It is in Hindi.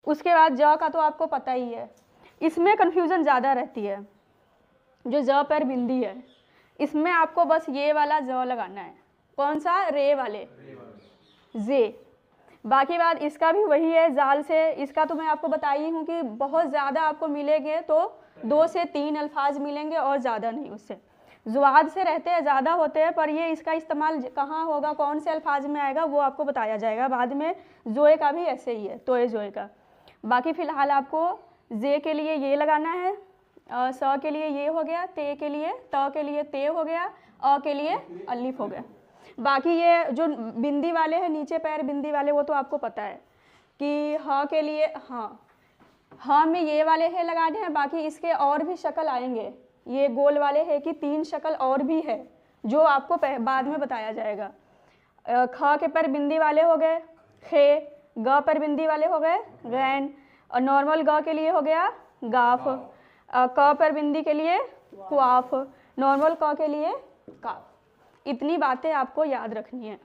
उसके बाद ज का तो आपको पता ही है, इसमें कन्फ्यूज़न ज़्यादा रहती है। जो ज पर बिंदी है इसमें आपको बस ये वाला ज लगाना है। कौन सा? रे वाले, जे। बाकी बात इसका भी वही है, जाल से। इसका तो मैं आपको बताई हूँ कि बहुत ज़्यादा आपको मिलेंगे तो 2 से 3 अल्फाज मिलेंगे और ज़्यादा नहीं उससे। जुआद से रहते हैं, ज़्यादा होते हैं, पर ये इसका इस्तेमाल कहाँ होगा, कौन से अल्फाज में आएगा वो आपको बताया जाएगा बाद में। जोए का भी ऐसे ही है, तोए जोए का। बाकी फ़िलहाल आपको जे के लिए ये लगाना है, स के लिए ये हो गया, ते के लिए, त के लिए ते हो गया, अ के लिए अलिफ हो गया। बाकी ये जो बिंदी वाले हैं, नीचे पैर बिंदी वाले, वो तो आपको पता है कि ह के लिए हाँ में ये वाले है लगाने हैं। बाकी इसके और भी शक्ल आएंगे, ये गोल वाले है कि 3 शक्ल और भी है जो आपको बाद में बताया जाएगा। ख के पर बिंदी वाले हो गए खे, ग पर बिंदी वाले हो गए गैन, और नॉर्मल ग के लिए हो गया गाफ, क पर बिंदी के लिए क्वाफ, नॉर्मल क के लिए काफ। इतनी बातें आपको याद रखनी है।